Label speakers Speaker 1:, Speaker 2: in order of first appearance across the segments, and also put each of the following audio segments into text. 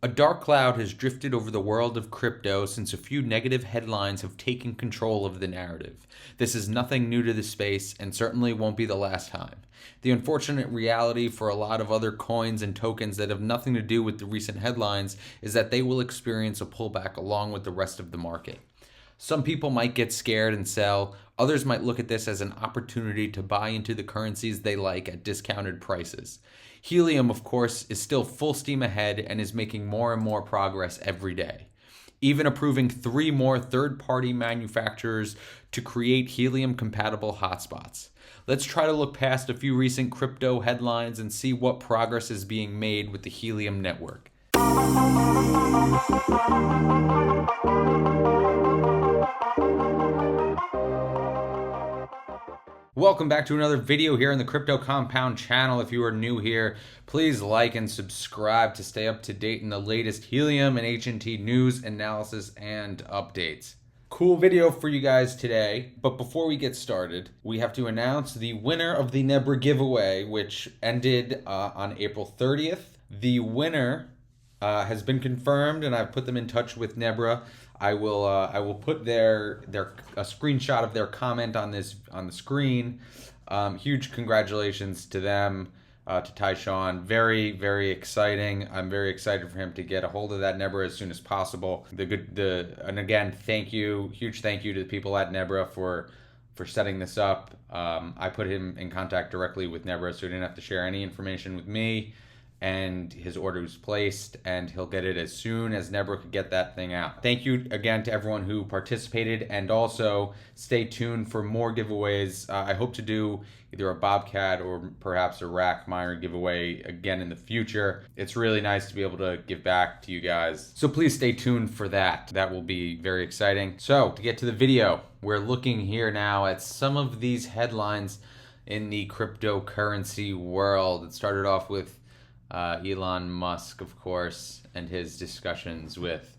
Speaker 1: A dark cloud has drifted over the world of crypto since a few negative headlines have taken control of the narrative. This is nothing new to the space and certainly won't be the last time. The unfortunate reality for a lot of other coins and tokens that have nothing to do with the recent headlines is that they will experience a pullback along with the rest of the market. Some people might get scared and sell. Others might look at this as an opportunity to buy into the currencies they like at discounted prices. Helium, of course, is still full steam ahead and is making more and more progress every day, even approving 3 more third-party manufacturers to create helium-compatible hotspots. Let's try to look past a few recent crypto headlines and see what progress is being made with the Helium network. Welcome back to another video here in the Crypto Compound channel. If you are new here, please like and subscribe to stay up to date in the latest Helium and HNT news, analysis, and updates. Cool video for you guys today, but before we get started, we have to announce the winner of the Nebra giveaway, which ended on April 30th. The winner has been confirmed, and I've put them in touch with Nebra. I will put a screenshot of their comment on the screen. Huge congratulations to them, to Tyshawn. Very, very exciting. I'm very excited for him to get a hold of that Nebra as soon as possible. And again, huge thank you to the people at Nebra for setting this up. I put him in contact directly with Nebra, so he didn't have to share any information with me. And his order was placed, and he'll get it as soon as Nebra could get that thing out. Thank you again to everyone who participated, and also stay tuned for more giveaways. I hope to do either a Bobcat or perhaps a rack miner giveaway again in the future. It's really nice to be able to give back to you guys, so please stay tuned for that. That will be very exciting. So to get to the video, we're looking here now at some of these headlines in the cryptocurrency world. It started off with Elon Musk, of course, and his discussions with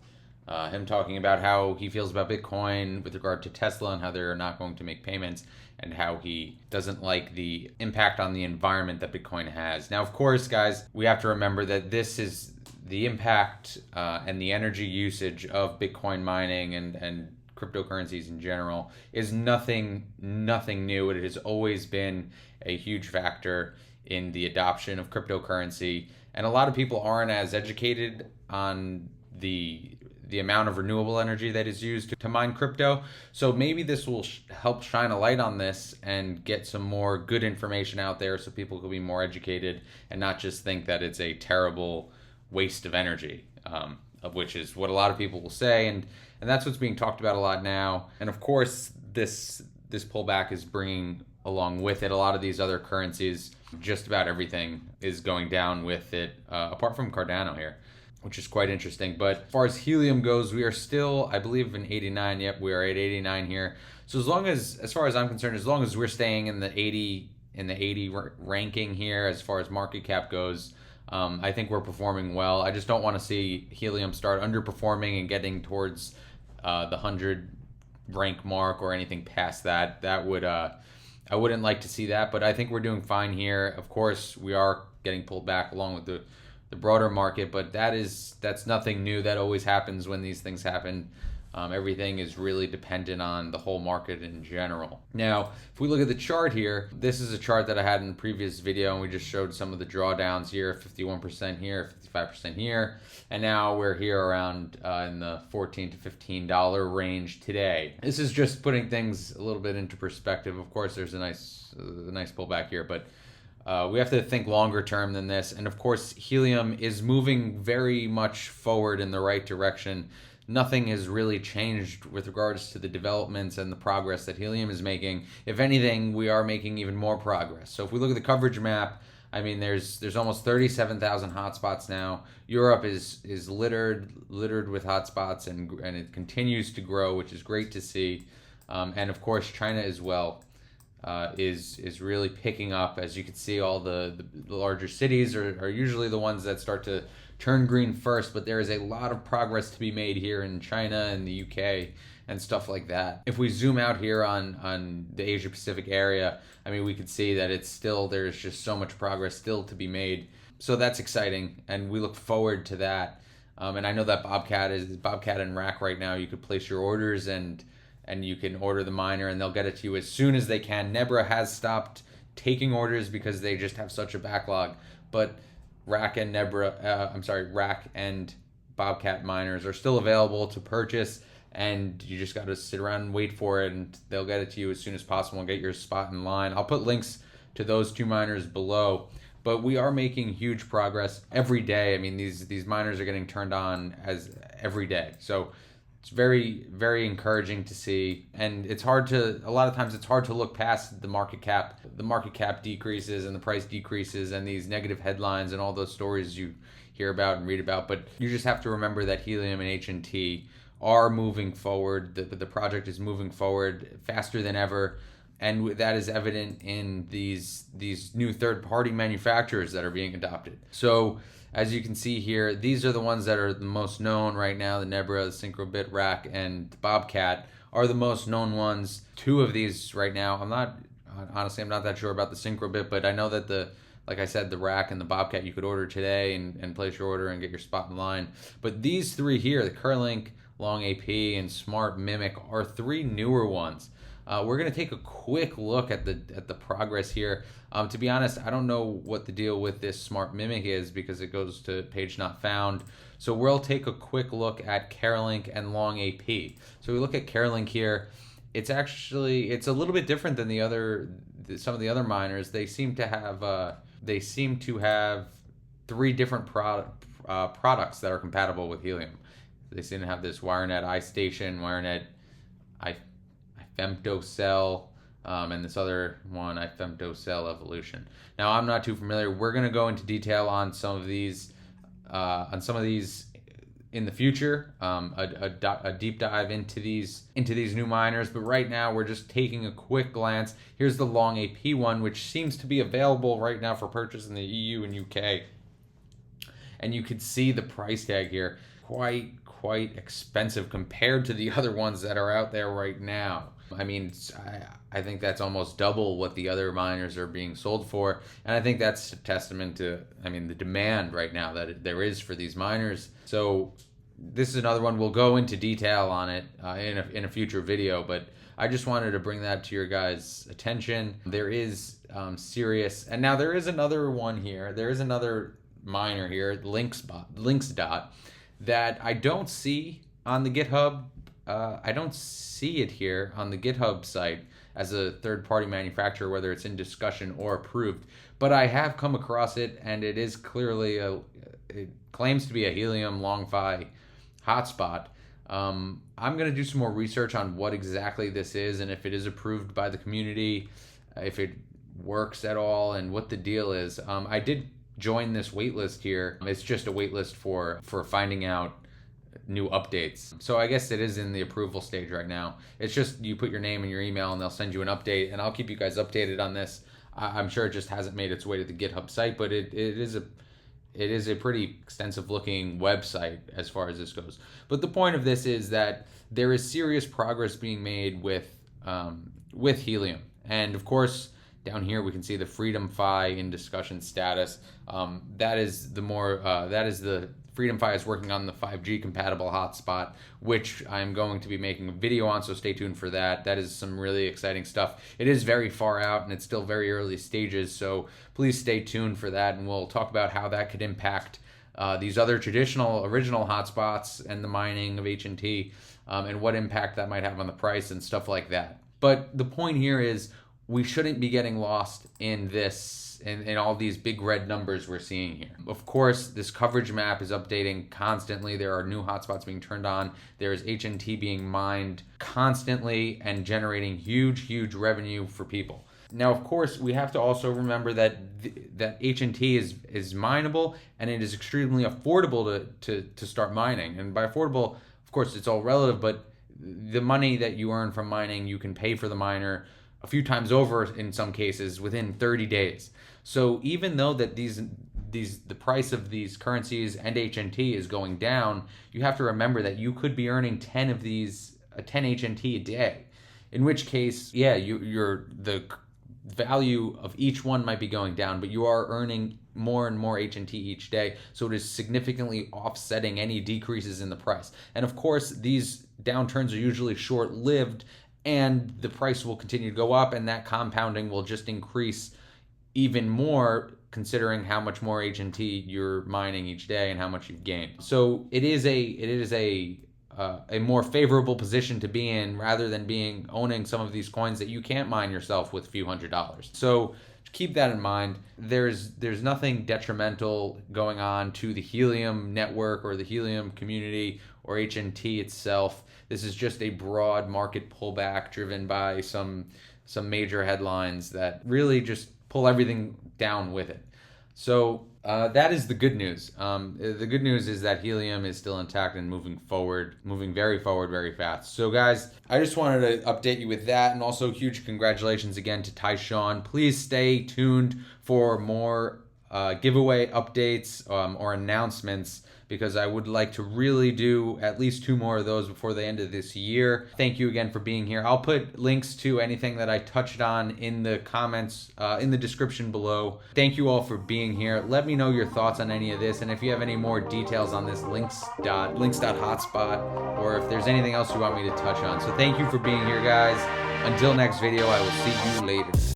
Speaker 1: him talking about how he feels about Bitcoin with regard to Tesla and how they're not going to make payments, and how he doesn't like the impact on the environment that Bitcoin has. Now, of course, guys, we have to remember that this is the impact and the energy usage of Bitcoin mining and cryptocurrencies in general is nothing new. It has always been a huge factor in the adoption of cryptocurrency, and a lot of people aren't as educated on the amount of renewable energy that is used to mine crypto. So maybe this will help shine a light on this and get some more good information out there, so people can be more educated and not just think that it's a terrible waste of energy, of which is what a lot of people will say, and that's what's being talked about a lot now. And of course, this pullback is bringing along with it a lot of these other currencies. Just about everything is going down with it, apart from Cardano here, which is quite interesting. But as far as Helium goes, we are still, I believe, in 89. Yep, we are at 89 here. So as far as I'm concerned, as long as we're staying in the 80 ranking here, as far as market cap goes, I think we're performing well. I just don't want to see Helium start underperforming and getting towards the 100 rank mark or anything past that. That would I wouldn't like to see that, but I think we're doing fine here. Of course, we are getting pulled back along with the broader market, but that's nothing new. That always happens when these things happen. Everything is really dependent on the whole market in general. Now, if we look at the chart here, this is a chart that I had in the previous video, and we just showed some of the drawdowns here, 51% here, 55% here, and now we're here around in the $14 to $15 range today. This is just putting things a little bit into perspective. Of course, there's a nice pullback here, but we have to think longer term than this. And of course, Helium is moving very much forward in the right direction. Nothing has really changed with regards to the developments and the progress that Helium is making. If anything, we are making even more progress. So if we look at the coverage map, I mean, there's almost 37,000 hotspots now. Europe is littered with hotspots, and it continues to grow, which is great to see. And of course, China as well is really picking up. As you can see, all the larger cities are usually the ones that start to turn green first, but there is a lot of progress to be made here in China and the UK and stuff like that. If we zoom out here on the Asia Pacific area, I mean, we could see that there's just so much progress still to be made. So that's exciting, and we look forward to that. And I know that Bobcat and Rack right now. You could place your orders and you can order the miner and they'll get it to you as soon as they can. Nebra has stopped taking orders because they just have such a backlog. But Rack and Rack and Bobcat miners are still available to purchase, and you just got to sit around and wait for it, and they'll get it to you as soon as possible and get your spot in line. I'll put links to those two miners below. But we are making huge progress every day. I mean, these miners are getting turned on as every day. So it's very, very encouraging to see. And a lot of times it's hard to look past the market cap. The market cap decreases and the price decreases and these negative headlines and all those stories you hear about and read about. But you just have to remember that Helium and HNT are moving forward. The project is moving forward faster than ever. And that is evident in these new third-party manufacturers that are being adopted. So as you can see here, these are the ones that are the most known right now. The Nebra, the Syncrobit, Rack, and Bobcat are the most known ones. Two of these right now, I'm not that sure about the Syncrobit, but I know that like I said, the Rack and the Bobcat you could order today and place your order and get your spot in line. But these three here, the Curlink, Long AP, and Smart Mimic, are three newer ones. We're going to take a quick look at the progress here. To be honest, I don't know what the deal with this Smart Mimic is because it goes to page not found. So we'll take a quick look at Curlink and Long AP. So we look at Curlink here. It's a little bit different than some of the other miners. They seem to have three different products that are compatible with Helium. They seem to have this WireNet iStation, WireNet Femtocell, and this other one, Femtocell Evolution. Now, I'm not too familiar. We're going to go into detail on some of these in the future, a deep dive into these new miners. But right now, we're just taking a quick glance. Here's the Long AP one, which seems to be available right now for purchase in the EU and UK. And you can see the price tag here, quite expensive compared to the other ones that are out there right now. I mean, I think that's almost double what the other miners are being sold for, and I think that's a testament to, the demand right now that there is for these miners. So this is another one. We'll go into detail on it in a future video, but I just wanted to bring that to your guys' attention. There is serious, and now there is another one here. There is another miner here, Linksdot, that I don't see on the GitHub. I don't see it here on the GitHub site as a third-party manufacturer, whether it's in discussion or approved. But I have come across it, and it is clearly it claims to be a Helium LongFi hotspot. I'm going to do some more research on what exactly this is and if it is approved by the community, if it works at all, and what the deal is. I did join this waitlist here. It's just a waitlist for finding out new updates. So I guess it is in the approval stage right now. It's just you put your name and your email and they'll send you an update, and I'll keep you guys updated on this. I'm sure it just hasn't made its way to the GitHub site, but it is a pretty extensive looking website as far as this goes. But the point of this is that there is serious progress being made with Helium. And of course, down here we can see the Freedom Fi in discussion status. That is the Freedom Fi is working on the 5G compatible hotspot, which I'm going to be making a video on, so stay tuned for that. That is some really exciting stuff. It is very far out and it's still very early stages, so please stay tuned for that, and we'll talk about how that could impact these other traditional original hotspots and the mining of HNT, and what impact that might have on the price and stuff like that. But the point here is we shouldn't be getting lost in all these big red numbers we're seeing here. Of course, this coverage map is updating constantly. There are new hotspots being turned on. There's HNT being mined constantly and generating huge revenue for people. Now, of course, we have to also remember that HNT is mineable, and it is extremely affordable to start mining. And by affordable, of course, it's all relative, but the money that you earn from mining, you can pay for the miner a few times over in some cases within 30 days. So even though that the price of these currencies and HNT is going down, you have to remember that you could be earning 10 HNT a day. In which case, the value of each one might be going down, but you are earning more and more HNT each day, so it is significantly offsetting any decreases in the price. And of course, these downturns are usually short-lived, and the price will continue to go up, and that compounding will just increase even more, considering how much more HNT you're mining each day and how much you've gained. So it is a more favorable position to be in, rather than owning some of these coins that you can't mine yourself with a few $100s. So keep that in mind. There's nothing detrimental going on to the Helium network or the Helium community or HNT itself. This is just a broad market pullback driven by some major headlines that really just pull everything down with it. So that is the good news. The good news is that Helium is still intact and moving very forward, very fast. So guys, I just wanted to update you with that, and also huge congratulations again to Tyshawn. Please stay tuned for more giveaway updates or announcements, because I would like to really do at least 2 more of those before the end of this year. Thank you again for being here. I'll put links to anything that I touched on in the comments, in the description below. Thank you all for being here. Let me know your thoughts on any of this, and if you have any more details on this links.hotspot, or if there's anything else you want me to touch on. So thank you for being here, guys. Until next video, I will see you later.